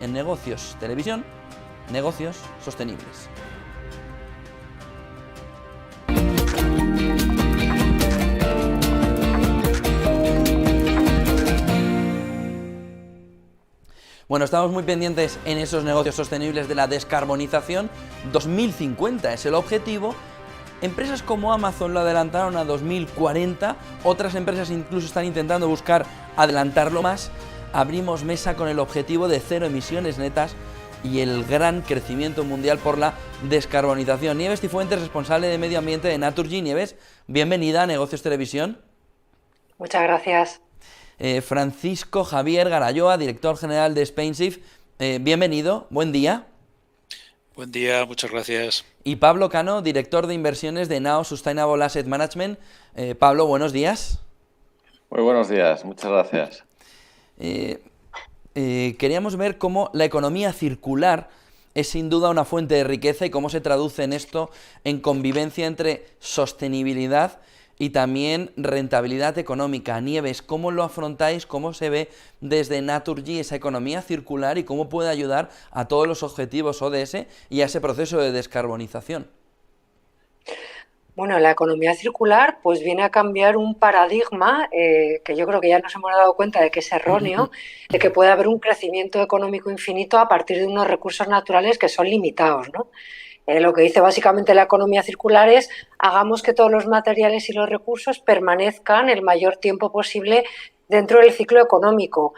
En Negocios Televisión, negocios sostenibles. Bueno, estamos muy pendientes en esos negocios sostenibles de la descarbonización. 2050 es el objetivo. Empresas como Amazon lo adelantaron a 2040, otras empresas incluso están intentando buscar adelantarlo más. Abrimos mesa con el objetivo de 0 emisiones netas y el gran crecimiento mundial por la descarbonización. Nieves Cifuentes, responsable de Medio Ambiente de Naturgy. Nieves, bienvenida a Negocios Televisión. Muchas gracias. Francisco Javier Garayoa, director general de SpainShift. Bienvenido, buen día. Buen día, muchas gracias. Y Pablo Cano, director de inversiones de Now Sustainable Asset Management. Pablo, buenos días. Muy buenos días, muchas gracias. Queríamos ver cómo la economía circular es sin duda una fuente de riqueza y cómo se traduce en esto en convivencia entre sostenibilidad y también rentabilidad económica. Nieves, ¿cómo lo afrontáis? ¿Cómo se ve desde Naturgy esa economía circular y cómo puede ayudar a todos los objetivos ODS y a ese proceso de descarbonización? Bueno, la economía circular pues viene a cambiar un paradigma que yo creo que ya nos hemos dado cuenta de que es erróneo, de que puede haber un crecimiento económico infinito a partir de unos recursos naturales que son limitados, ¿no? Lo que dice básicamente la economía circular es hagamos que todos los materiales y los recursos permanezcan el mayor tiempo posible dentro del ciclo económico.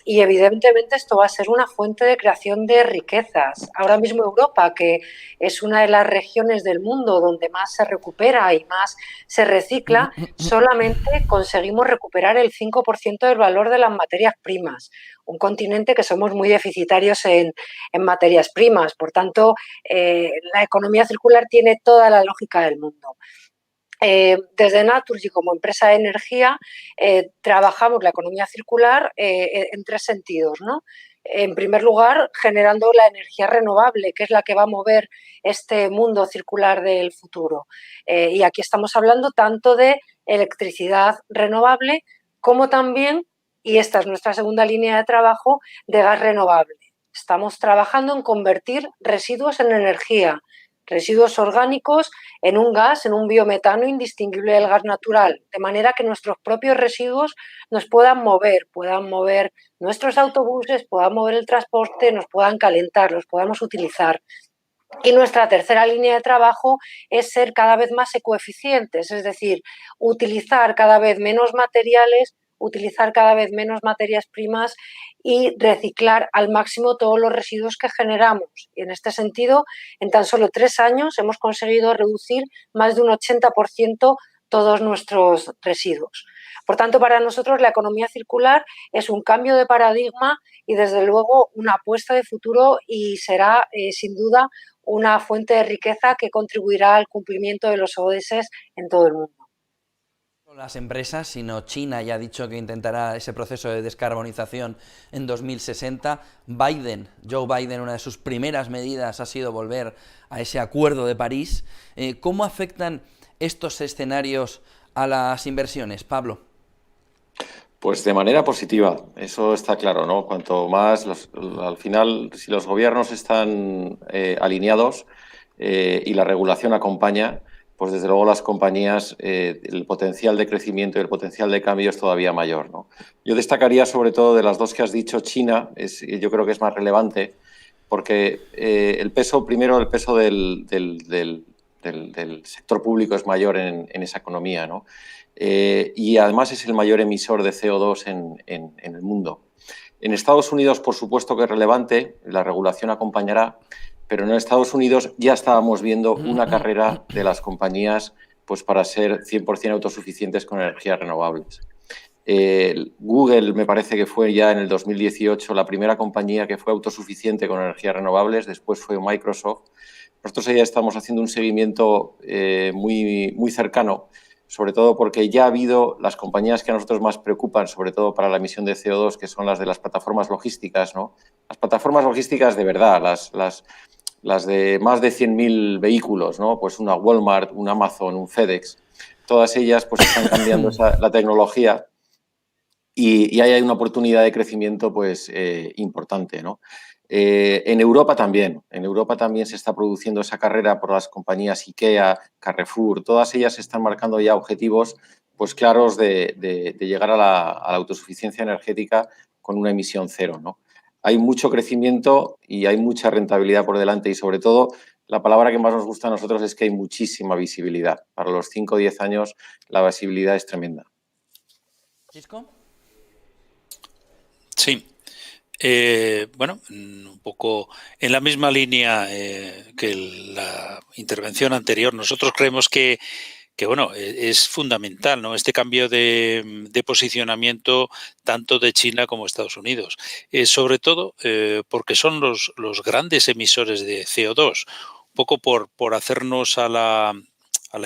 Y evidentemente esto va a ser una fuente de creación de riquezas. Ahora mismo Europa, que es una de las regiones del mundo donde más se recupera y más se recicla, solamente conseguimos recuperar el 5% del valor de las materias primas. Un continente que somos muy deficitarios en materias primas. Por tanto, la economía circular tiene toda la lógica del mundo. Desde Naturgy, como empresa de energía, trabajamos la economía circular en 3 sentidos, ¿no? En primer lugar, generando la energía renovable, que es la que va a mover este mundo circular del futuro. Y aquí estamos hablando tanto de electricidad renovable como también, y esta es nuestra segunda línea de trabajo, de gas renovable. Estamos trabajando en convertir residuos en energía, residuos orgánicos en un gas, en un biometano indistinguible del gas natural, de manera que nuestros propios residuos nos puedan mover nuestros autobuses, puedan mover el transporte, nos puedan calentar, los podamos utilizar. Y nuestra tercera línea de trabajo es ser cada vez más ecoeficientes, es decir, utilizar cada vez menos materiales, utilizar cada vez menos materias primas y reciclar al máximo todos los residuos que generamos. Y en este sentido, en tan solo 3 años hemos conseguido reducir más de un 80% todos nuestros residuos. Por tanto, para nosotros la economía circular es un cambio de paradigma y desde luego una apuesta de futuro y será sin duda una fuente de riqueza que contribuirá al cumplimiento de los ODS en todo el mundo. No las empresas, sino China ya ha dicho que intentará ese proceso de descarbonización en 2060. Joe Biden, una de sus primeras medidas ha sido volver a ese acuerdo de París. ¿Cómo afectan estos escenarios a las inversiones, Pablo? Pues de manera positiva, eso está claro, ¿no? Cuanto más, al final, si los gobiernos están alineados y la regulación acompaña, pues desde luego las compañías, el potencial de crecimiento y el potencial de cambio es todavía mayor, ¿no? Yo destacaría sobre todo de las dos que has dicho, China, yo creo que es más relevante porque el peso del sector público es mayor en esa economía, ¿no? Y además es el mayor emisor de CO2 en el mundo. En Estados Unidos, por supuesto que es relevante, la regulación acompañará, pero en Estados Unidos ya estábamos viendo una carrera de las compañías pues, para ser 100% autosuficientes con energías renovables. Google me parece que fue ya en el 2018 la primera compañía que fue autosuficiente con energías renovables, después fue Microsoft. Nosotros ya estamos haciendo un seguimiento muy cercano, sobre todo porque ya ha habido las compañías que a nosotros más preocupan, sobre todo para la emisión de CO2, que son las de las plataformas logísticas, ¿no? Las plataformas logísticas de verdad, las de más de 100.000 vehículos, ¿no? Pues una Walmart, un Amazon, un FedEx, todas ellas pues están cambiando la tecnología y ahí hay una oportunidad de crecimiento pues importante, ¿no? En Europa también se está produciendo esa carrera por las compañías IKEA, Carrefour, todas ellas están marcando ya objetivos pues claros de llegar a la autosuficiencia energética con una emisión cero, ¿no? Hay mucho crecimiento y hay mucha rentabilidad por delante y, sobre todo, la palabra que más nos gusta a nosotros es que hay muchísima visibilidad. Para los 5 o 10 años la visibilidad es tremenda. ¿Francisco? Sí. Bueno, un poco en la misma línea que la intervención anterior. Nosotros creemos que bueno, es fundamental, ¿no?, este cambio de posicionamiento tanto de China como Estados Unidos, sobre todo porque son los grandes emisores de CO2, un poco por hacernos a la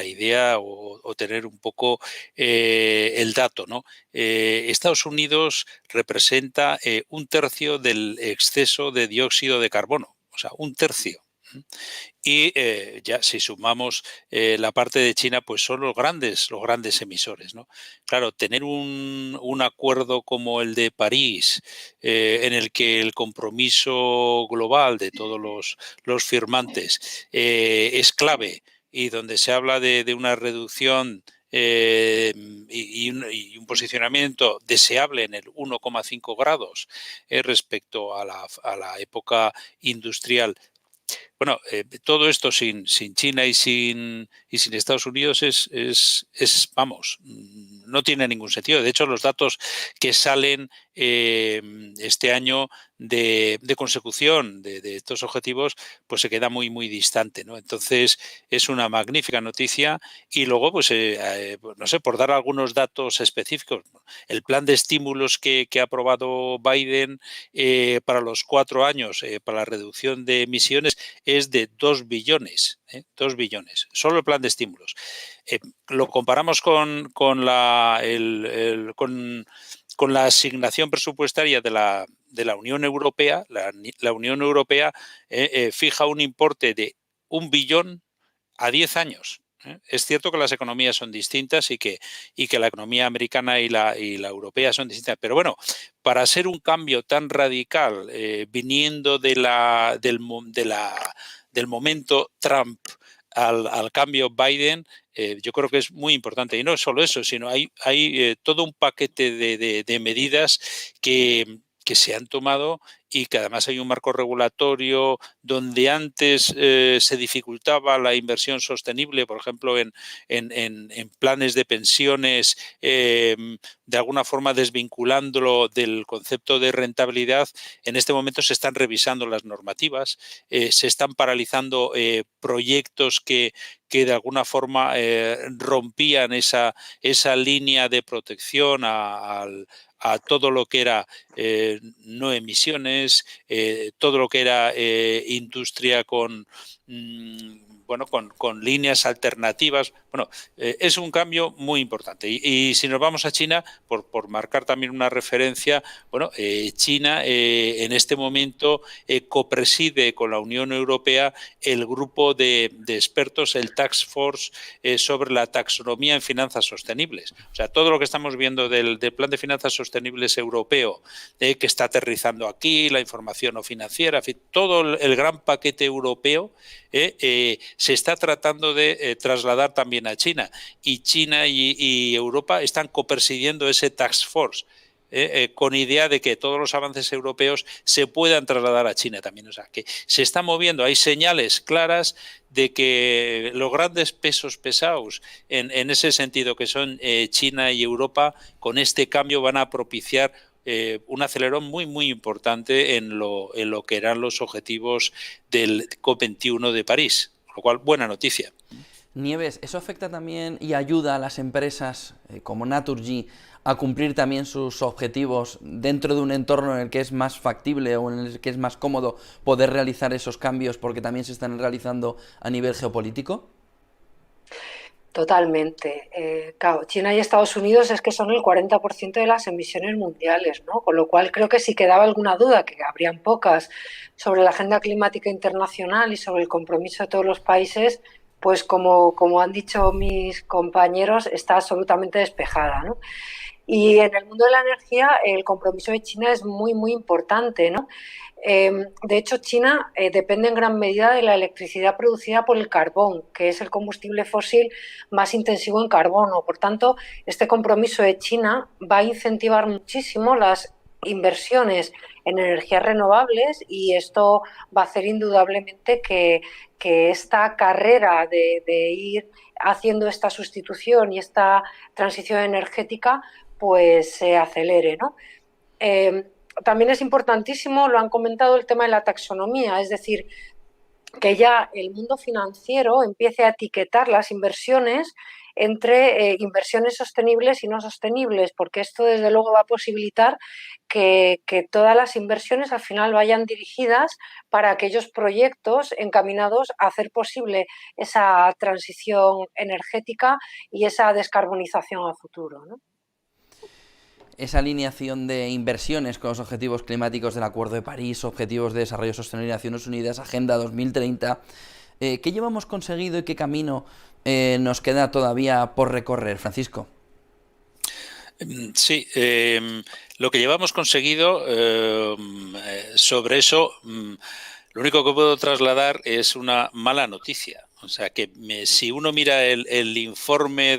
idea o tener un poco el dato, ¿no? Estados Unidos representa 1/3 del exceso de dióxido de carbono, o sea, 1/3. Y ya si sumamos la parte de China, pues son los grandes emisores, ¿no? Claro, tener un acuerdo como el de París, en el que el compromiso global de todos los firmantes es clave y donde se habla de una reducción y un posicionamiento deseable en el 1,5 grados respecto a la época industrial. Bueno, todo esto sin China y sin Estados Unidos vamos, no tiene ningún sentido. De hecho, los datos que salen este año de consecución de estos objetivos, pues se queda muy, muy distante, ¿no? Entonces, es una magnífica noticia. Y luego, pues, no sé, por dar algunos datos específicos, el plan de estímulos que ha aprobado Biden para los 4 años para la reducción de emisiones es de 2 billones, 2 billones, solo el plan de estímulos. Lo comparamos con la asignación presupuestaria de la Unión Europea. La Unión Europea fija un importe de 1 billón a 10 años. Es cierto que las economías son distintas y que la economía americana y la europea son distintas, pero bueno, para ser un cambio tan radical viniendo del momento Trump al cambio Biden, yo creo que es muy importante. Y no solo eso, sino hay todo un paquete de medidas que se han tomado y que además hay un marco regulatorio donde antes se dificultaba la inversión sostenible, por ejemplo, en planes de pensiones, de alguna forma desvinculándolo del concepto de rentabilidad. En este momento se están revisando las normativas, se están paralizando proyectos que de alguna forma rompían esa línea de protección a todo lo que era no emisiones, todo lo que era industria con líneas alternativas. Bueno, es un cambio muy importante. Y si nos vamos a China, por marcar también una referencia, bueno, China en este momento copreside con la Unión Europea el grupo de expertos, el Task Force sobre la taxonomía en finanzas sostenibles. O sea, todo lo que estamos viendo del Plan de Finanzas Sostenibles europeo, que está aterrizando aquí, la información no financiera, en fin, todo el gran paquete europeo se está tratando de trasladar también a China. Y China y Europa están copresidiendo ese Task Force. Con idea de que todos los avances europeos se puedan trasladar a China también. O sea, que se está moviendo, hay señales claras de que los grandes pesos pesados en ese sentido que son China y Europa, con este cambio van a propiciar un acelerón muy, muy importante en lo que eran los objetivos del COP21 de París, lo cual, buena noticia. Nieves, ¿eso afecta también y ayuda a las empresas como Naturgy a cumplir también sus objetivos dentro de un entorno en el que es más factible o en el que es más cómodo poder realizar esos cambios porque también se están realizando a nivel geopolítico? Totalmente. Claro, China y Estados Unidos es que son el 40% de las emisiones mundiales, ¿no? Con lo cual creo que si quedaba alguna duda, que habrían pocas, sobre la agenda climática internacional y sobre el compromiso de todos los países, pues como han dicho mis compañeros, está absolutamente despejada, ¿no? Y en el mundo de la energía el compromiso de China es muy, muy importante, ¿no? De hecho, China depende en gran medida de la electricidad producida por el carbón, que es el combustible fósil más intensivo en carbono. Por tanto, este compromiso de China va a incentivar muchísimo las inversiones en energías renovables, y esto va a hacer indudablemente que esta carrera de ir haciendo esta sustitución y esta transición energética pues se acelere, ¿no? También es importantísimo, lo han comentado, el tema de la taxonomía, es decir, que ya el mundo financiero empiece a etiquetar las inversiones entre inversiones sostenibles y no sostenibles, porque esto desde luego va a posibilitar que todas las inversiones al final vayan dirigidas para aquellos proyectos encaminados a hacer posible esa transición energética y esa descarbonización a futuro, ¿no? Esa alineación de inversiones con los objetivos climáticos del Acuerdo de París, Objetivos de Desarrollo Sostenible de Naciones Unidas, Agenda 2030, ¿qué llevamos conseguido y qué camino nos queda todavía por recorrer, Francisco? Sí, lo que llevamos conseguido sobre eso, lo único que puedo trasladar es una mala noticia. O sea, que si uno mira el informe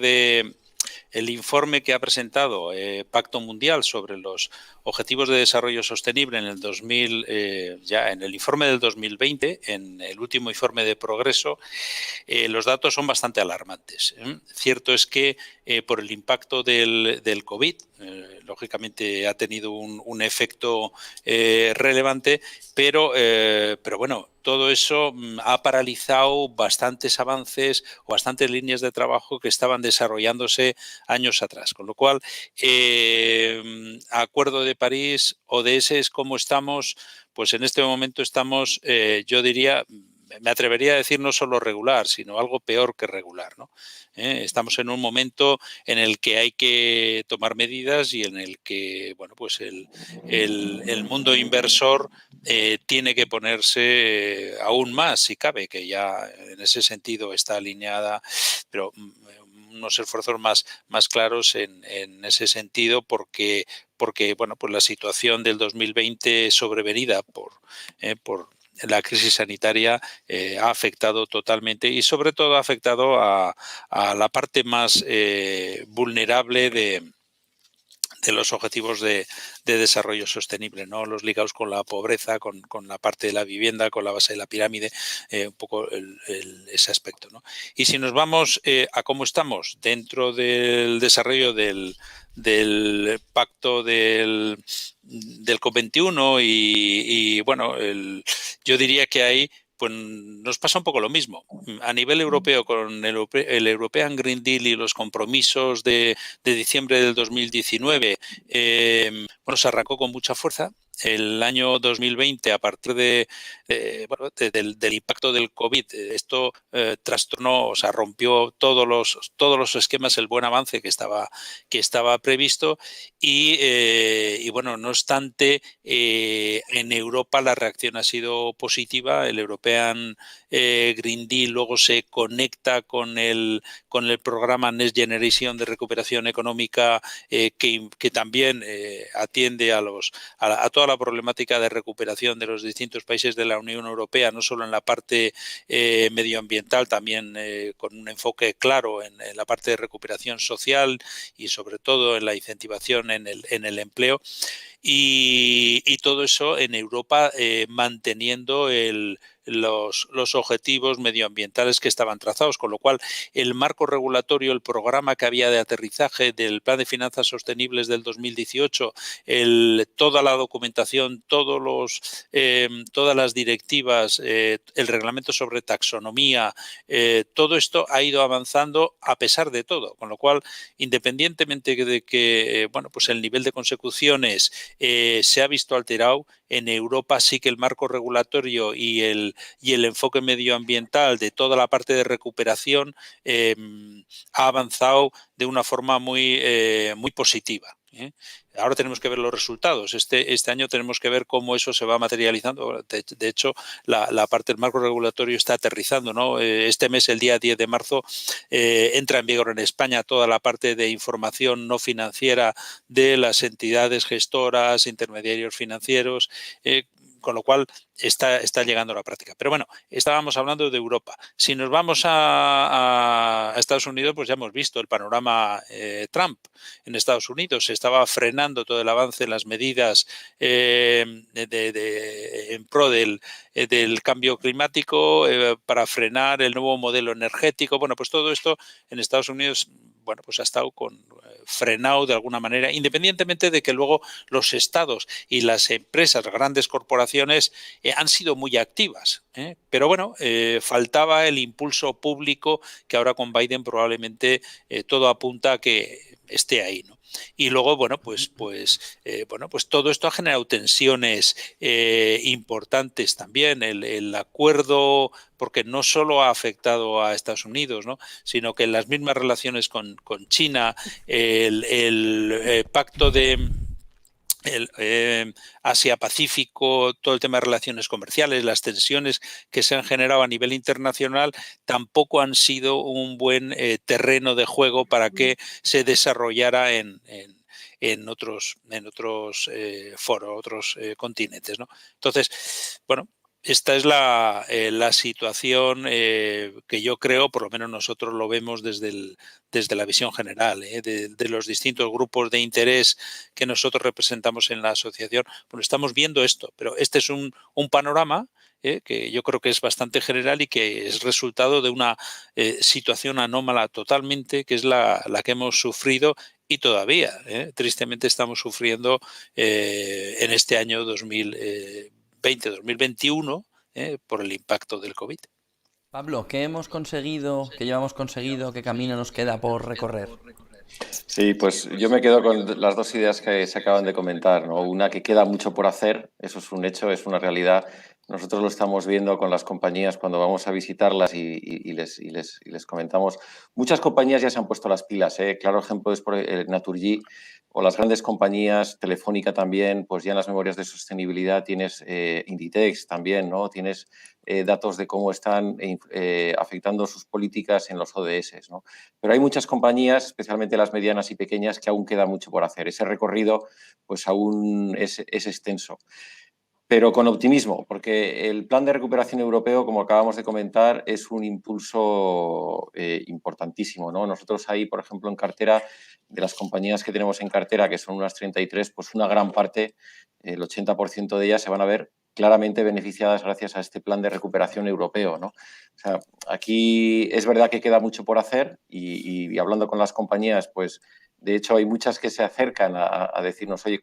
que ha presentado Pacto Mundial sobre los Objetivos de Desarrollo Sostenible en el 2000, ya en el informe del 2020, en el último informe de progreso, los datos son bastante alarmantes. Cierto es que por el impacto del COVID, lógicamente ha tenido un efecto relevante, pero bueno, todo eso ha paralizado bastantes avances o bastantes líneas de trabajo que estaban desarrollándose años atrás. Con lo cual, Acuerdo de París, ODS, ¿cómo estamos? Pues en este momento estamos, yo diría, me atrevería a decir no solo regular, sino algo peor que regular, ¿no? Estamos en un momento en el que hay que tomar medidas y en el que, bueno, pues el mundo inversor tiene que ponerse aún más, si cabe, que ya en ese sentido está alineada, pero unos esfuerzos más claros en ese sentido, porque bueno, pues la situación del 2020 sobrevenida por la crisis sanitaria ha afectado totalmente y sobre todo ha afectado a la parte más vulnerable de los objetivos de desarrollo sostenible, ¿no? Los ligados con la pobreza, con la parte de la vivienda, con la base de la pirámide, un poco ese aspecto, ¿no? Y si nos vamos a cómo estamos dentro del desarrollo del pacto del COP21 y bueno, yo diría que hay pues nos pasa un poco lo mismo. A nivel europeo, con el European Green Deal y los compromisos de diciembre del 2019, bueno, se arrancó con mucha fuerza. El año 2020, a partir del impacto del COVID, esto trastornó, o sea, rompió todos los esquemas, el buen avance que estaba previsto y bueno, no obstante, en Europa la reacción ha sido positiva. El European Green Deal luego se conecta con el programa Next Generation de recuperación económica que también atiende a toda la problemática de recuperación de los distintos países de la Unión Europea, no solo en la parte medioambiental, también con un enfoque claro en la parte de recuperación social y sobre todo en la incentivación en el empleo. Y todo eso en Europa manteniendo los objetivos medioambientales que estaban trazados, con lo cual el marco regulatorio, el programa que había de aterrizaje del Plan de Finanzas Sostenibles del 2018, toda la documentación, todas las directivas, el reglamento sobre taxonomía, todo esto ha ido avanzando a pesar de todo, con lo cual, independientemente de que bueno, pues el nivel de consecuciones se ha visto alterado, en Europa sí que el marco regulatorio y el enfoque medioambiental de toda la parte de recuperación ha avanzado de una forma muy positiva. ¿eh? Ahora tenemos que ver los resultados. Este año tenemos que ver cómo eso se va materializando. De hecho, la parte del marco regulatorio está aterrizando, ¿no? Este mes, el día 10 de marzo, entra en vigor en España toda la parte de información no financiera de las entidades gestoras, intermediarios financieros, con lo cual está llegando a la práctica. Pero bueno, estábamos hablando de Europa. Si nos vamos a Estados Unidos, pues ya hemos visto el panorama Trump en Estados Unidos. Se estaba frenando todo el avance en las medidas en pro del cambio climático para frenar el nuevo modelo energético. Bueno, pues todo esto en Estados Unidos, bueno, pues ha estado frenado de alguna manera, independientemente de que luego los estados y las empresas, las grandes corporaciones, han sido muy activas. Pero bueno, faltaba el impulso público que ahora con Biden probablemente todo apunta a que esté ahí, ¿no? Y luego, bueno, pues todo esto ha generado tensiones importantes también. El acuerdo, porque no solo ha afectado a Estados Unidos, ¿no?, sino que en las mismas relaciones con China, el pacto de Asia-Pacífico, todo el tema de relaciones comerciales, las tensiones que se han generado a nivel internacional, tampoco han sido un buen terreno de juego para que se desarrollara en otros foros, otros continentes, ¿no? Entonces, bueno, esta es la situación que yo creo, por lo menos nosotros lo vemos desde la visión general, de los distintos grupos de interés que nosotros representamos en la asociación. Bueno, estamos viendo esto, pero este es un panorama que yo creo que es bastante general y que es resultado de una situación anómala totalmente, que es la que hemos sufrido y todavía, tristemente, estamos sufriendo en este año 2020-2021 por el impacto del COVID. Pablo, ¿qué hemos conseguido, qué llevamos conseguido, qué camino nos queda por recorrer? Sí, pues yo me quedo con las dos ideas que se acaban de comentar, ¿no? Una, que queda mucho por hacer, eso es un hecho, es una realidad. Nosotros lo estamos viendo con las compañías cuando vamos a visitarlas y les comentamos. Muchas compañías ya se han puesto las pilas, ¿eh? Claro ejemplo es por Naturgy o las grandes compañías, Telefónica también, pues ya en las memorias de sostenibilidad tienes Inditex también, ¿no? Tienes datos de cómo están afectando sus políticas en los ODS, ¿no? Pero hay muchas compañías, especialmente las medianas y pequeñas, que aún queda mucho por hacer. Ese recorrido pues aún es extenso. Pero con optimismo, porque el plan de recuperación europeo, como acabamos de comentar, es un impulso importantísimo, ¿no? Nosotros ahí, por ejemplo, en cartera, de las compañías que tenemos en cartera, que son unas 33, pues una gran parte, el 80% de ellas se van a ver claramente beneficiadas gracias a este plan de recuperación europeo, ¿no? O sea, aquí es verdad que queda mucho por hacer y hablando con las compañías, pues de hecho hay muchas que se acercan a decirnos, oye,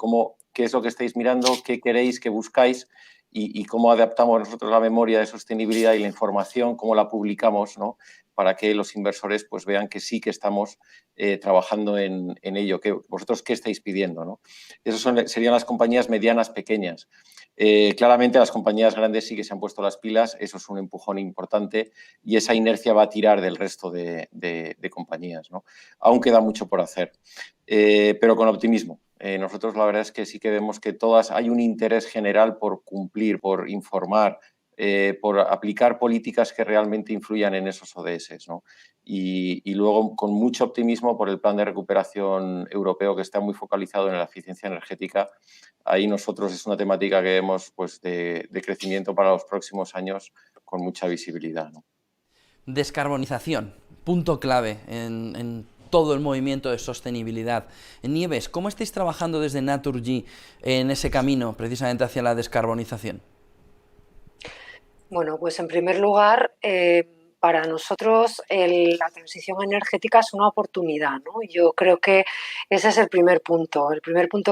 ¿qué es lo que estáis mirando? ¿Qué queréis? ¿Qué buscáis? Y cómo adaptamos nosotros la memoria de sostenibilidad y la información, cómo la publicamos, ¿no? Para que los inversores pues vean que sí que estamos trabajando en ello. ¿Vosotros qué estáis pidiendo, ¿no? Esas serían las compañías medianas, pequeñas. Claramente las compañías grandes sí que se han puesto las pilas, eso es un empujón importante y esa inercia va a tirar del resto de compañías, ¿no? Aún queda mucho por hacer, pero con optimismo. Nosotros la verdad es que sí que vemos que hay un interés general por cumplir, por informar, por aplicar políticas que realmente influyan en esos ODS, ¿no? Y luego con mucho optimismo por el plan de recuperación europeo que está muy focalizado en la eficiencia energética. Ahí nosotros es una temática que vemos pues, de crecimiento para los próximos años con mucha visibilidad, ¿no? Descarbonización, punto clave en todo el movimiento de sostenibilidad. Nieves, ¿cómo estáis trabajando desde Naturgy en ese camino precisamente hacia la descarbonización? Bueno, pues en primer lugar, para nosotros la transición energética es una oportunidad, ¿no? Yo creo que ese es el primer punto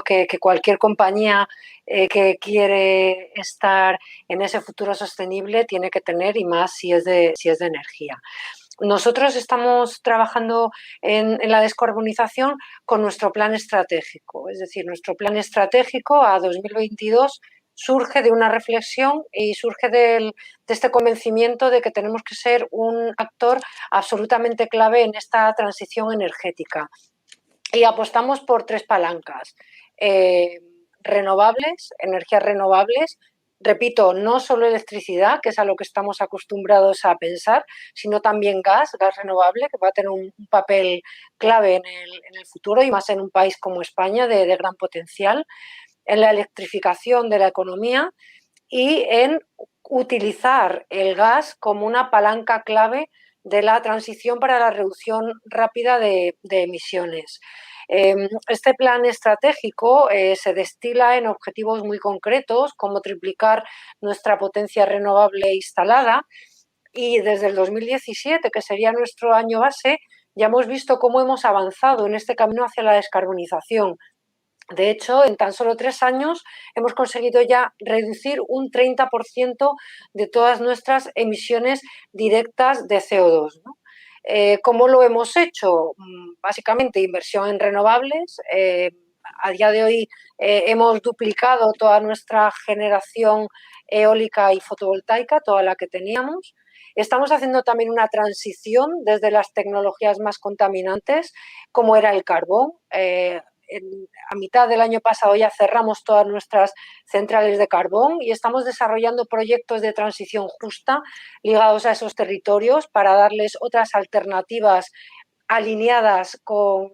que cualquier compañía que quiere estar en ese futuro sostenible tiene que tener, y más si es de energía. Nosotros estamos trabajando en la descarbonización con nuestro plan estratégico, es decir, nuestro plan estratégico a 2022 surge de una reflexión y surge de este convencimiento de que tenemos que ser un actor absolutamente clave en esta transición energética. y apostamos por 3 palancas. Renovables, energías renovables, repito, no solo electricidad, que es a lo que estamos acostumbrados a pensar, sino también gas renovable, que va a tener un papel clave en el futuro y más en un país como España de gran potencial, en la electrificación de la economía y en utilizar el gas como una palanca clave de la transición para la reducción rápida de emisiones. Este plan estratégico se destila en objetivos muy concretos, como triplicar nuestra potencia renovable instalada, y desde el 2017, que sería nuestro año base, ya hemos visto cómo hemos avanzado en este camino hacia la descarbonización. De hecho, en tan solo 3 años hemos conseguido ya reducir un 30% de todas nuestras emisiones directas de CO2, ¿no? ¿Cómo lo hemos hecho? Básicamente inversión en renovables. A día de hoy hemos duplicado toda nuestra generación eólica y fotovoltaica, toda la que teníamos. Estamos haciendo también una transición desde las tecnologías más contaminantes, como era el carbón. A mitad del año pasado ya cerramos todas nuestras centrales de carbón y estamos desarrollando proyectos de transición justa ligados a esos territorios para darles otras alternativas alineadas con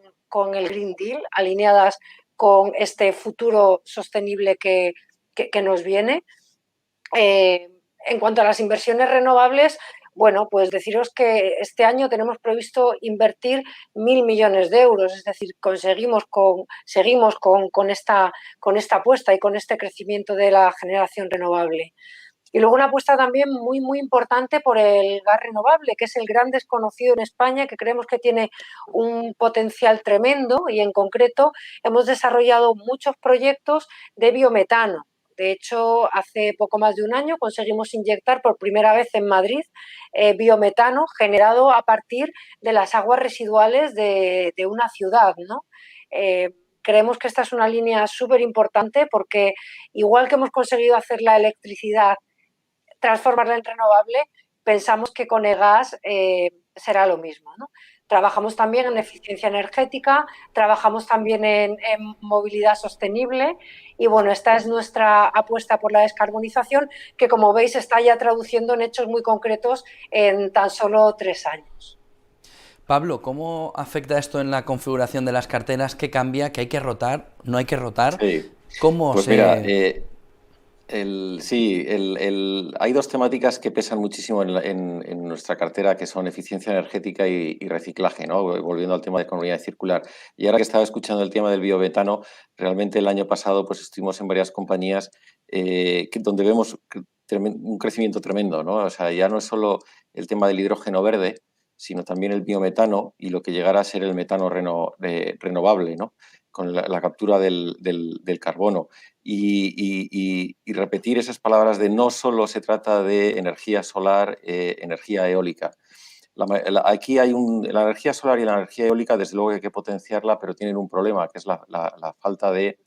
el Green Deal, alineadas con este futuro sostenible que nos viene. En cuanto a las inversiones renovables, bueno, pues deciros que este año tenemos previsto invertir 1.000 millones de euros, es decir, seguimos con esta apuesta y con este crecimiento de la generación renovable. Y luego una apuesta también muy, muy importante por el gas renovable, que es el gran desconocido en España, que creemos que tiene un potencial tremendo y en concreto hemos desarrollado muchos proyectos de biometano. De hecho, hace poco más de un año conseguimos inyectar por primera vez en Madrid biometano generado a partir de las aguas residuales de una ciudad, ¿no? Creemos que esta es una línea súper importante porque igual que hemos conseguido hacer la electricidad, transformarla en renovable, pensamos que con el gas será lo mismo, ¿no? Trabajamos también en eficiencia energética, trabajamos también en movilidad sostenible y bueno, esta es nuestra apuesta por la descarbonización que como veis está ya traduciendo en hechos muy concretos en tan solo 3 años. Pablo, ¿cómo afecta esto en la configuración de las carteras? ¿Qué cambia? ¿Qué hay que rotar? ¿No hay que rotar? Sí, ¿Cómo pues se...? mira, hay dos temáticas que pesan muchísimo en nuestra cartera, que son eficiencia energética y reciclaje, ¿no? Volviendo al tema de economía circular. Y ahora que estaba escuchando el tema del biometano, realmente el año pasado pues estuvimos en varias compañías donde vemos un crecimiento tremendo, ¿no? O sea, ya no es solo el tema del hidrógeno verde, sino también el biometano y lo que llegará a ser el metano renovable, ¿no? Con la captura del carbono. Y repetir esas palabras de no solo se trata de energía solar, energía eólica. Aquí hay la energía solar y la energía eólica, desde luego que hay que potenciarla, pero tienen un problema, que es la falta de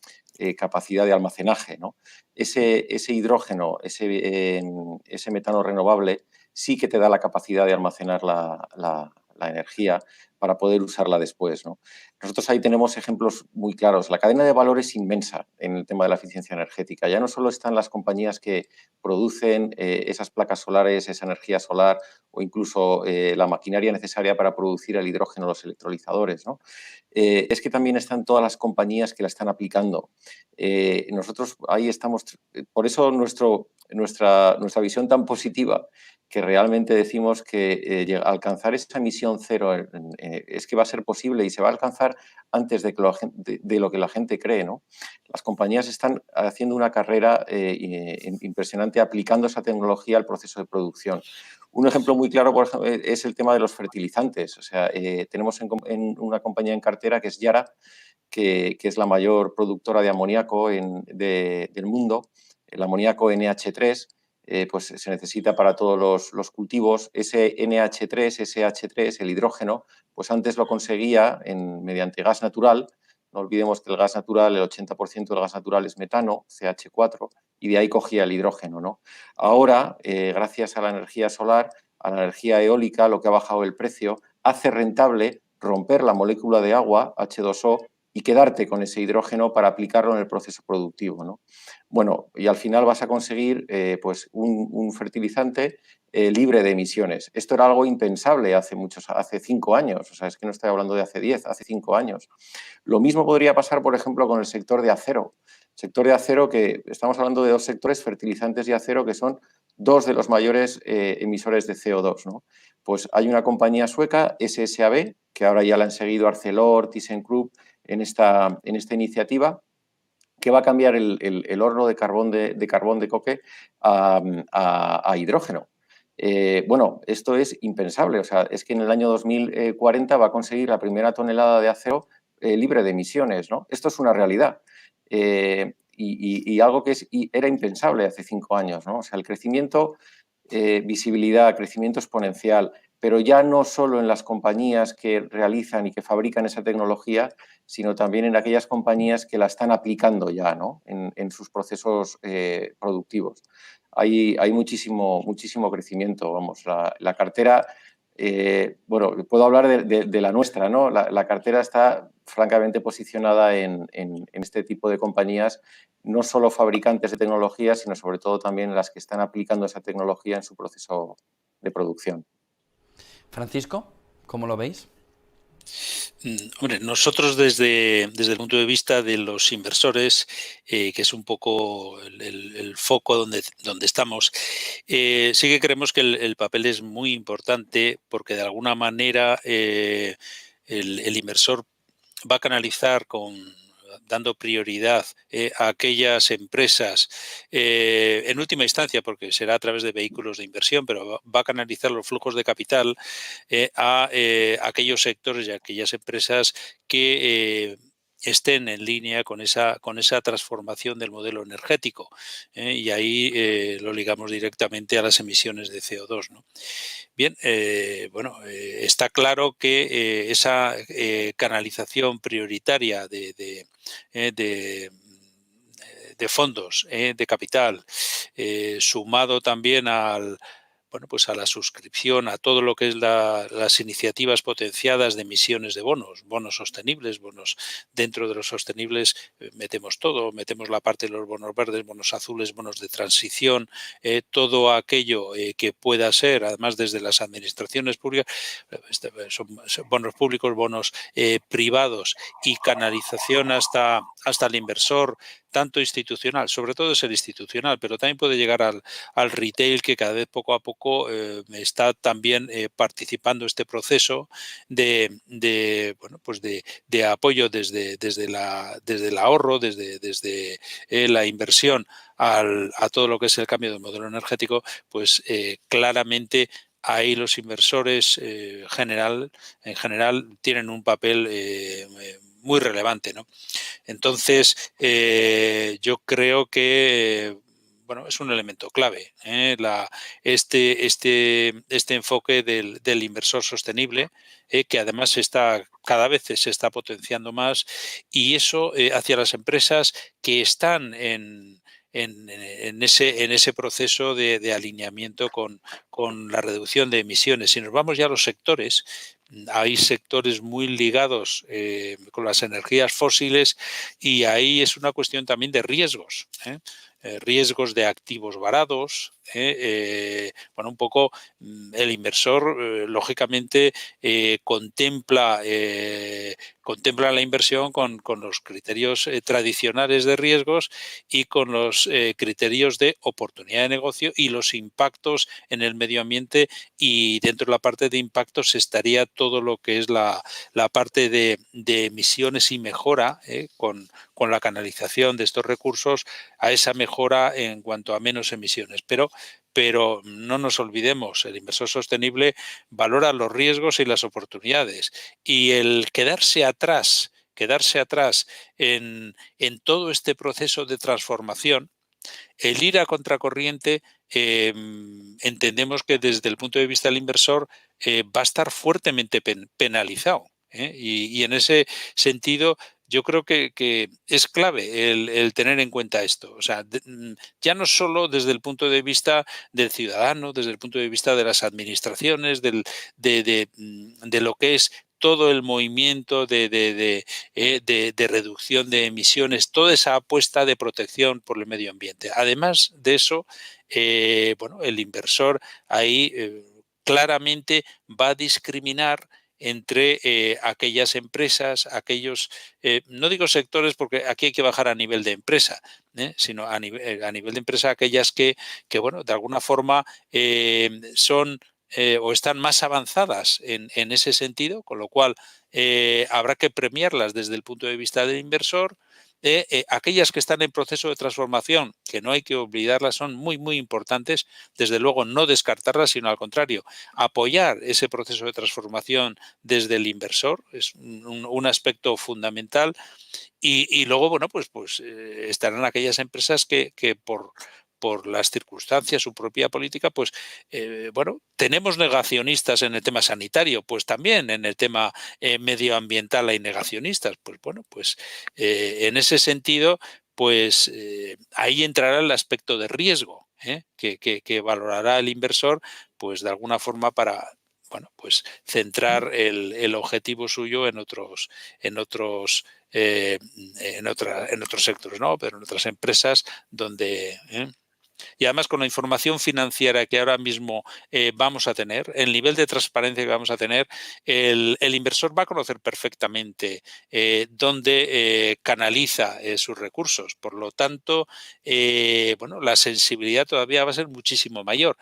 capacidad de almacenaje, ¿no? Ese hidrógeno, ese metano renovable, sí que te da la capacidad de almacenar la energía para poder usarla después, ¿no? Nosotros ahí tenemos ejemplos muy claros. La cadena de valor es inmensa en el tema de la eficiencia energética. Ya no solo están las compañías que producen esas placas solares, esa energía solar o incluso la maquinaria necesaria para producir el hidrógeno, los electrolizadores, ¿no? Es que también están todas las compañías que la están aplicando. Nosotros ahí estamos, por eso nuestra visión tan positiva, que realmente decimos que alcanzar esa emisión cero es que va a ser posible y se va a alcanzar antes de lo que la gente cree, ¿no? Las compañías están haciendo una carrera impresionante aplicando esa tecnología al proceso de producción. Un ejemplo muy claro, por ejemplo, es el tema de los fertilizantes. O sea, tenemos en una compañía en cartera que es Yara, que es la mayor productora de amoníaco del mundo. El amoníaco NH3 pues se necesita para todos los cultivos. Ese NH3, SH3, el hidrógeno, pues antes lo conseguía mediante gas natural. No olvidemos que el gas natural, el 80% del gas natural es metano, CH4, y de ahí cogía el hidrógeno, ¿no? Ahora, gracias a la energía solar, a la energía eólica, lo que ha bajado el precio, hace rentable romper la molécula de agua, H2O, y quedarte con ese hidrógeno para aplicarlo en el proceso productivo, ¿no? Bueno, y al final vas a conseguir pues un fertilizante libre de emisiones. Esto era algo impensable hace 5 años, o sea, es que no estoy hablando de hace 10, hace 5 años. Lo mismo podría pasar, por ejemplo, con el sector de acero. Sector de acero que estamos hablando de 2 sectores, fertilizantes y acero, que son 2 de los mayores emisores de CO2, ¿no? Pues hay una compañía sueca, SSAB, que ahora ya la han seguido Arcelor, ThyssenKrupp en esta iniciativa, que va a cambiar el horno de carbón de coque a hidrógeno. Bueno, esto es impensable, o sea, es que en el año 2040 va a conseguir la primera tonelada de acero libre de emisiones, ¿no? Esto es una realidad y algo que era impensable hace 5 años, ¿no? O sea, el crecimiento, visibilidad, crecimiento exponencial, pero ya no solo en las compañías que realizan y que fabrican esa tecnología, sino también en aquellas compañías que la están aplicando ya, ¿no? en sus procesos productivos. Hay muchísimo crecimiento, vamos, la cartera, bueno, puedo hablar de la nuestra, ¿no? La cartera está francamente posicionada en este tipo de compañías, no solo fabricantes de tecnología, sino sobre todo también las que están aplicando esa tecnología en su proceso de producción. Francisco, ¿cómo lo veis? Hombre, nosotros desde el punto de vista de los inversores, que es un poco el foco donde estamos, sí que creemos que el papel es muy importante porque de alguna manera el inversor va a canalizar dando prioridad a aquellas empresas, en última instancia, porque será a través de vehículos de inversión, pero va a canalizar los flujos de capital a aquellos sectores y aquellas empresas que estén en línea con esa transformación del modelo energético. Y ahí lo ligamos directamente a las emisiones de CO2, ¿no? Bien, está claro que esa canalización prioritaria de fondos, de capital, sumado también pues a la suscripción a todo lo que es las iniciativas potenciadas de emisiones de bonos sostenibles, bonos dentro de los sostenibles, metemos todo, metemos la parte de los bonos verdes, bonos azules, bonos de transición, todo aquello que pueda ser, además desde las administraciones públicas, son bonos públicos, bonos privados y canalización hasta el inversor, tanto institucional, sobre todo es el institucional, pero también puede llegar al retail, que cada vez poco a poco está también participando este proceso de apoyo desde el ahorro, desde la inversión a todo lo que es el cambio del modelo energético, pues claramente ahí los inversores en general tienen un papel muy relevante, ¿no? Entonces, yo creo que es un elemento clave, este enfoque del inversor sostenible, que además cada vez se está potenciando más, y eso hacia las empresas que están en ese proceso de alineamiento con la reducción de emisiones. Si nos vamos ya a los sectores, hay sectores muy ligados con las energías fósiles, y ahí es una cuestión también de riesgos, riesgos de activos varados. Un poco el inversor lógicamente contempla la inversión con los criterios tradicionales de riesgos y con los criterios de oportunidad de negocio y los impactos en el medio ambiente, y dentro de la parte de impactos estaría todo lo que es la parte de emisiones y mejora con la canalización de estos recursos a esa mejora en cuanto a menos emisiones. Pero no nos olvidemos, el inversor sostenible valora los riesgos y las oportunidades, y el quedarse atrás en todo este proceso de transformación, el ir a contracorriente, entendemos que desde el punto de vista del inversor va a estar fuertemente penalizado. Y en ese sentido, yo creo que es clave el tener en cuenta esto. O sea, ya no solo desde el punto de vista del ciudadano, desde el punto de vista de las administraciones, de lo que es todo el movimiento de reducción de emisiones, toda esa apuesta de protección por el medio ambiente. Además de eso, bueno, el inversor ahí claramente va a discriminar entre aquellas empresas, aquellos, no digo sectores porque aquí hay que bajar a nivel de empresa, sino a nivel de empresa aquellas que bueno, de alguna forma son o están más avanzadas en ese sentido, con lo cual habrá que premiarlas desde el punto de vista del inversor. Aquellas que están en proceso de transformación, que no hay que olvidarlas, son muy, muy importantes, desde luego no descartarlas, sino al contrario, apoyar ese proceso de transformación desde el inversor, es un aspecto fundamental. Y luego, bueno, pues estarán aquellas empresas que por las circunstancias, su propia política, pues, bueno, tenemos negacionistas en el tema sanitario, pues también en el tema medioambiental hay negacionistas. Pues bueno, pues en ese sentido, pues ahí entrará el aspecto de riesgo, que valorará el inversor, pues de alguna forma para, bueno, pues centrar el objetivo suyo en otros en otros sectores, ¿no? Pero en otras empresas donde y además con la información financiera que ahora mismo vamos a tener, el nivel de transparencia que vamos a tener, el inversor va a conocer perfectamente dónde canaliza sus recursos. Por lo tanto, bueno, la sensibilidad todavía va a ser muchísimo mayor.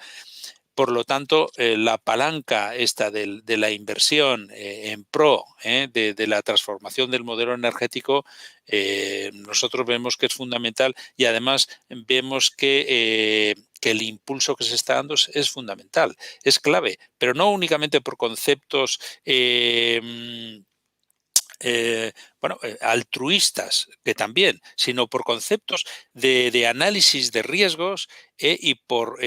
Por lo tanto, la palanca esta de la inversión en pro de la transformación del modelo energético, nosotros vemos que es fundamental y además vemos que el impulso que se está dando es fundamental, es clave, pero no únicamente por conceptos bueno, altruistas, que también, sino por conceptos de análisis de riesgos y por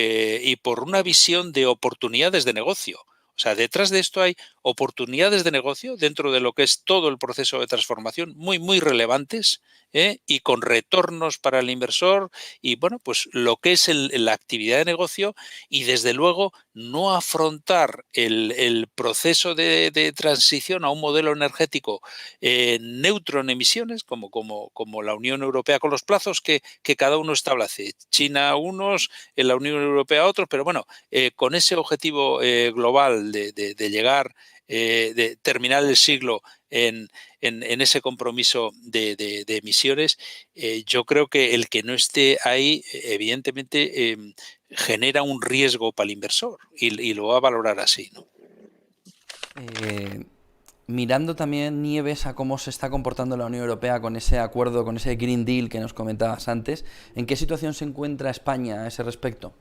una visión de oportunidades de negocio. O sea, detrás de esto hay oportunidades de negocio dentro de lo que es todo el proceso de transformación muy, muy relevantes y con retornos para el inversor y, bueno, pues lo que es la actividad de negocio y, desde luego, no afrontar el proceso de transición a un modelo energético neutro en emisiones, como la Unión Europea, con los plazos que cada uno establece. China unos, en la Unión Europea otros, pero bueno, con ese objetivo global de llegar, de terminar el siglo en ese compromiso de emisiones, yo creo que el que no esté ahí, evidentemente, genera un riesgo para el inversor y lo va a valorar así, ¿no? Mirando también, Nieves, a cómo se está comportando la Unión Europea con ese acuerdo, con ese Green Deal que nos comentabas antes, ¿en qué situación se encuentra España a ese respecto?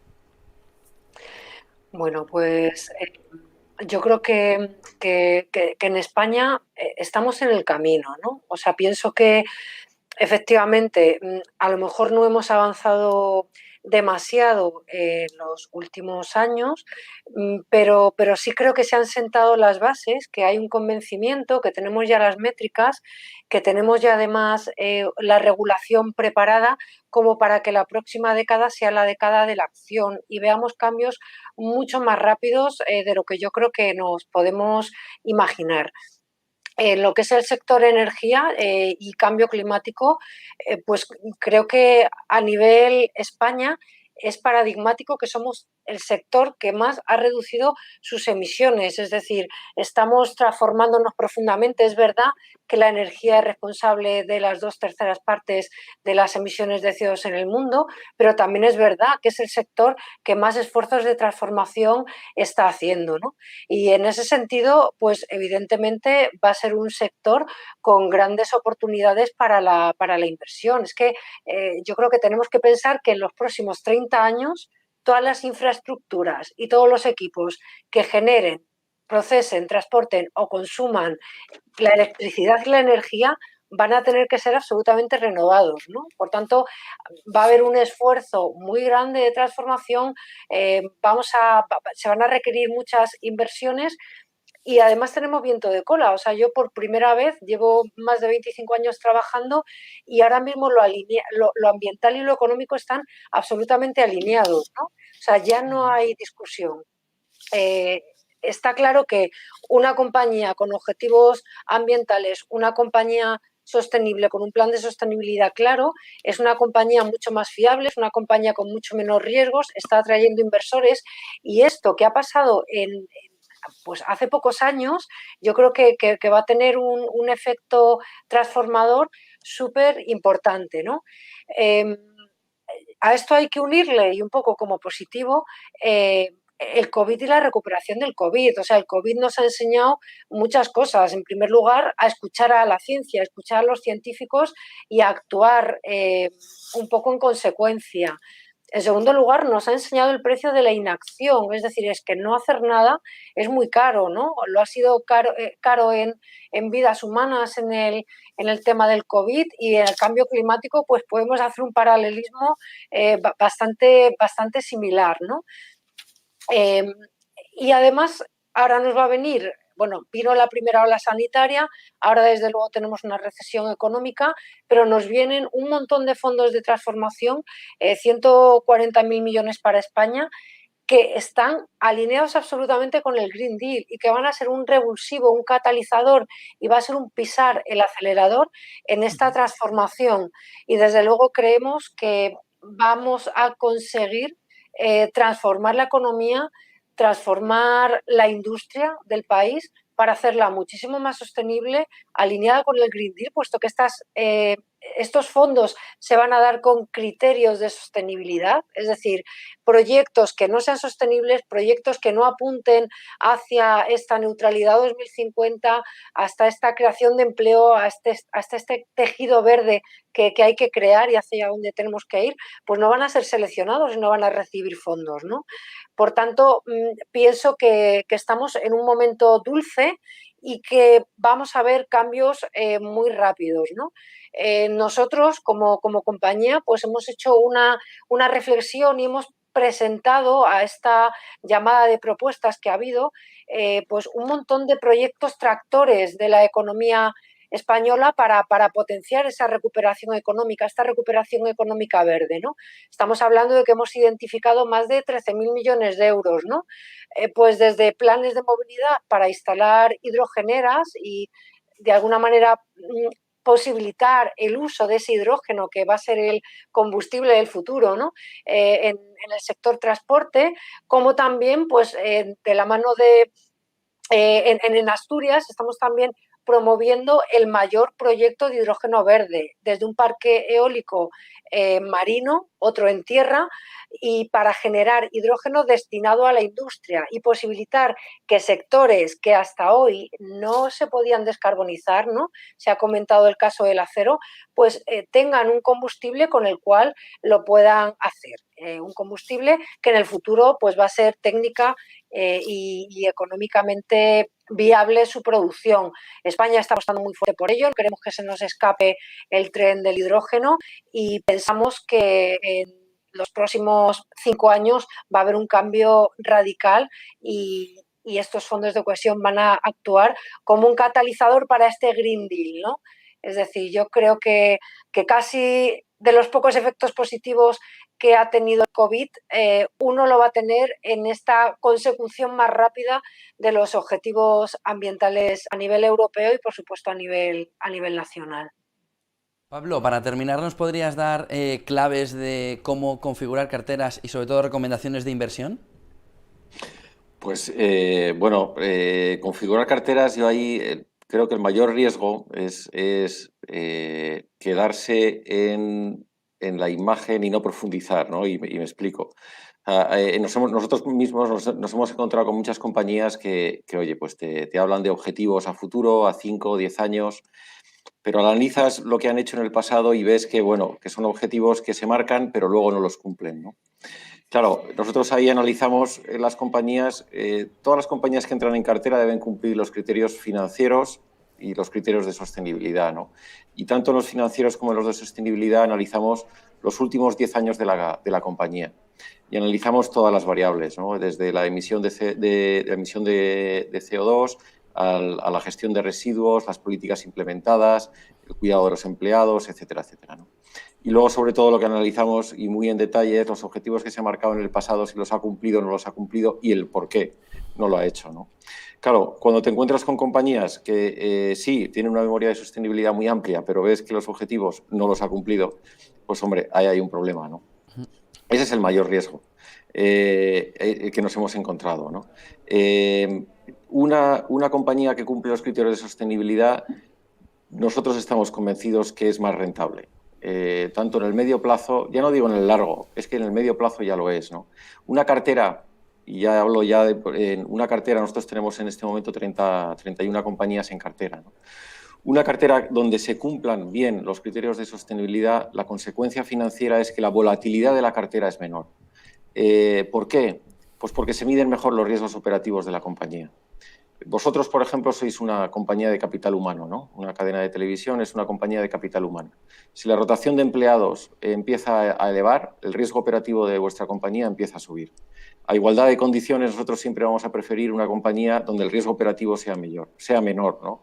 Bueno, pues yo creo que en España estamos en el camino, ¿no? O sea, pienso que efectivamente a lo mejor no hemos avanzado demasiado en los últimos años, pero sí creo que se han sentado las bases, que hay un convencimiento, que tenemos ya las métricas, que tenemos ya además la regulación preparada como para que la próxima década sea la década de la acción y veamos cambios mucho más rápidos de lo que yo creo que nos podemos imaginar. En lo que es el sector energía y cambio climático, pues creo que a nivel España es paradigmático que somos el sector que más ha reducido sus emisiones, es decir, estamos transformándonos profundamente. Es verdad que la energía es responsable de las 2/3 partes de las emisiones de CO2 en el mundo, pero también es verdad que es el sector que más esfuerzos de transformación está haciendo, ¿no? Y en ese sentido, pues evidentemente va a ser un sector con grandes oportunidades para la inversión. Es que yo creo que tenemos que pensar que en los próximos 30 años todas las infraestructuras y todos los equipos que generen, procesen, transporten o consuman la electricidad y la energía van a tener que ser absolutamente renovados, ¿no? Por tanto, va a haber un esfuerzo muy grande de transformación, se van a requerir muchas inversiones y además tenemos viento de cola. O sea, yo por primera vez llevo más de 25 años trabajando y ahora mismo lo ambiental y lo económico están absolutamente alineados, ¿no? O sea, ya no hay discusión. está claro que una compañía con objetivos ambientales, una compañía sostenible, con un plan de sostenibilidad claro, es una compañía mucho más fiable, es una compañía con mucho menos riesgos, está atrayendo inversores, y esto que ha pasado pues hace pocos años, yo creo que va a tener un efecto transformador súper importante, ¿no? A esto hay que unirle, y un poco como positivo, el COVID y la recuperación del COVID. O sea, el COVID nos ha enseñado muchas cosas. En primer lugar, a escuchar a la ciencia, a escuchar a los científicos y a actuar un poco en consecuencia. En segundo lugar, nos ha enseñado el precio de la inacción, es decir, es que no hacer nada es muy caro, ¿no? Lo ha sido caro en vidas humanas en el tema del COVID, y en el cambio climático pues podemos hacer un paralelismo bastante similar, ¿no? Eh, y además ahora nos va a venir, bueno, vino la primera ola sanitaria, ahora desde luego tenemos una recesión económica, pero nos vienen un montón de fondos de transformación, 140.000 millones para España, que están alineados absolutamente con el Green Deal y que van a ser un revulsivo, un catalizador, y va a ser un pisar el acelerador en esta transformación. Y desde luego creemos que vamos a conseguir transformar la economía, transformar la industria del país para hacerla muchísimo más sostenible, alineada con el Green Deal, puesto que estos fondos se van a dar con criterios de sostenibilidad, es decir, proyectos que no sean sostenibles, proyectos que no apunten hacia esta neutralidad 2050, hasta esta creación de empleo, hasta este tejido verde que hay que crear y hacia dónde tenemos que ir, pues no van a ser seleccionados y no van a recibir fondos, ¿no? Por tanto, pienso que estamos en un momento dulce y que vamos a ver cambios muy rápidos, ¿no? Nosotros, como compañía, pues hemos hecho una reflexión y hemos presentado a esta llamada de propuestas que ha habido, pues un montón de proyectos tractores de la economía española para potenciar esa recuperación económica, esta recuperación económica verde, ¿no? Estamos hablando de que hemos identificado más de 13.000 millones de euros, ¿no? Pues desde planes de movilidad para instalar hidrogeneras y de alguna manera posibilitar el uso de ese hidrógeno, que va a ser el combustible del futuro, ¿no? En el sector transporte, como también pues de la mano de en Asturias estamos también promoviendo el mayor proyecto de hidrógeno verde, desde un parque eólico marino, otro en tierra, y para generar hidrógeno destinado a la industria y posibilitar que sectores que hasta hoy no se podían descarbonizar, ¿no? Se ha comentado el caso del acero, pues tengan un combustible con el cual lo puedan hacer. Un combustible que en el futuro pues va a ser técnica y económicamente viable su producción. España está apostando muy fuerte por ello, no queremos que se nos escape el tren del hidrógeno, y pensamos que en los próximos 5 años va a haber un cambio radical, y estos fondos de cohesión van a actuar como un catalizador para este Green Deal, ¿no? Es decir, yo creo que casi de los pocos efectos positivos que ha tenido el COVID, uno lo va a tener en esta consecución más rápida de los objetivos ambientales a nivel europeo y, por supuesto, a nivel nacional. Pablo, para terminar, ¿nos podrías dar claves de cómo configurar carteras y sobre todo recomendaciones de inversión? Pues configurar carteras, yo ahí creo que el mayor riesgo es quedarse en la imagen y no profundizar, ¿no? Y me explico. Nosotros mismos nos hemos encontrado con muchas compañías que oye, pues te hablan de objetivos a futuro, a 5 o 10 años, pero analizas lo que han hecho en el pasado y ves que, bueno, que son objetivos que se marcan, pero luego no los cumplen, ¿no? Claro, nosotros ahí analizamos las compañías, todas las compañías que entran en cartera deben cumplir los criterios financieros y los criterios de sostenibilidad, ¿no? Y tanto los financieros como los de sostenibilidad analizamos los últimos 10 años de la compañía y analizamos todas las variables, ¿no? Desde la emisión de CO2 a la gestión de residuos, las políticas implementadas, el cuidado de los empleados, etcétera, etcétera, ¿no? Y luego, sobre todo, lo que analizamos y muy en detalle es los objetivos que se han marcado en el pasado, si los ha cumplido o no los ha cumplido y el por qué no lo ha hecho, ¿no? Claro, cuando te encuentras con compañías que sí tienen una memoria de sostenibilidad muy amplia, pero ves que los objetivos no los ha cumplido, pues hombre, ahí hay un problema, ¿no? Ese es el mayor riesgo que nos hemos encontrado, ¿no? Una compañía que cumple los criterios de sostenibilidad, nosotros estamos convencidos que es más rentable. Tanto en el medio plazo, ya no digo en el largo, es que en el medio plazo ya lo es, ¿no? Una cartera, y ya hablo ya de una cartera, nosotros tenemos en este momento 31 compañías en cartera, ¿no? Una cartera donde se cumplan bien los criterios de sostenibilidad, la consecuencia financiera es que la volatilidad de la cartera es menor. ¿Por qué? Pues porque se miden mejor los riesgos operativos de la compañía. Vosotros, por ejemplo, sois una compañía de capital humano, ¿no? Una cadena de televisión es una compañía de capital humano. Si la rotación de empleados empieza a elevar, el riesgo operativo de vuestra compañía empieza a subir. A igualdad de condiciones, nosotros siempre vamos a preferir una compañía donde el riesgo operativo sea menor, ¿no?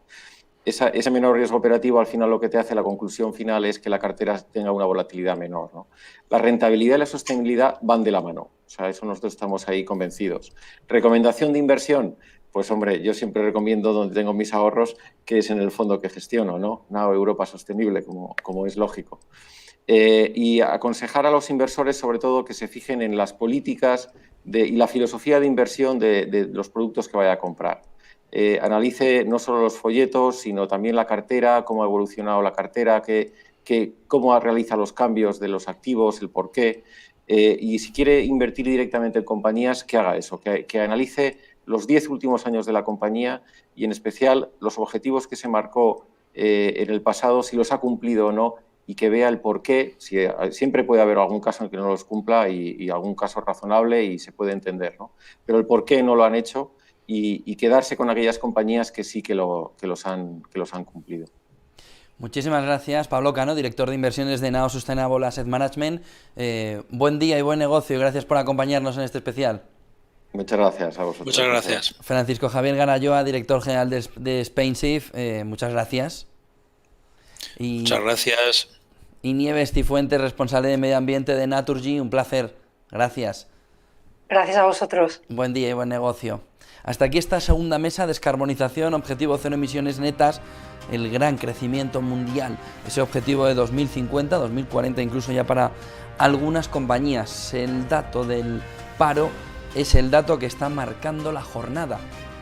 Ese menor riesgo operativo, al final, lo que te hace, la conclusión final es que la cartera tenga una volatilidad menor, ¿no? La rentabilidad y la sostenibilidad van de la mano. O sea, eso nosotros estamos ahí convencidos. Recomendación de inversión. Pues hombre, yo siempre recomiendo donde tengo mis ahorros, que es en el fondo que gestiono, ¿no? NAO Europa Sostenible, como es lógico. Y aconsejar a los inversores, sobre todo, que se fijen en las políticas y la filosofía de inversión de los productos que vaya a comprar. Analice no solo los folletos, sino también la cartera, cómo ha evolucionado la cartera, cómo realiza los cambios de los activos, el por qué. Y si quiere invertir directamente en compañías, que haga eso, que analice los 10 últimos años de la compañía y, en especial, los objetivos que se marcó en el pasado, si los ha cumplido o no, y que vea el por qué. Siempre puede haber algún caso en el que no los cumpla y algún caso razonable y se puede entender, ¿no? Pero el por qué no lo han hecho y quedarse con aquellas compañías que sí que los han cumplido. Muchísimas gracias, Pablo Cano, director de inversiones de NAO Sustainable Asset Management. Buen día y buen negocio y gracias por acompañarnos en este especial. Muchas gracias a vosotros. Muchas gracias. Francisco Javier Garayoa, director general de SpainSafe, muchas gracias. Muchas gracias. Y Nieves Cifuentes, responsable de medio ambiente de Naturgy, un placer. Gracias. Gracias a vosotros. Buen día y buen negocio. Hasta aquí esta segunda mesa, descarbonización, objetivo cero emisiones netas, el gran crecimiento mundial, ese objetivo de 2050, 2040 incluso ya para algunas compañías. El dato del paro es el dato que está marcando la jornada,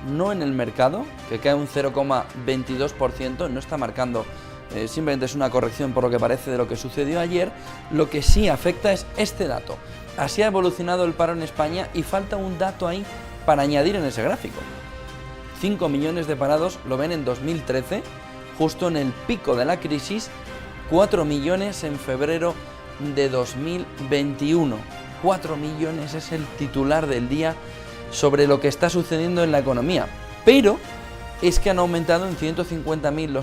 no en el mercado, que cae un 0,22%, no está marcando, simplemente es una corrección por lo que parece de lo que sucedió ayer. Lo que sí afecta es este dato. Así ha evolucionado el paro en España y falta un dato ahí para añadir en ese gráfico. 5 millones de parados lo ven en 2013, justo en el pico de la crisis, 4 millones en febrero de 2021. 4 millones es el titular del día sobre lo que está sucediendo en la economía. Pero es que han aumentado en 150.000 los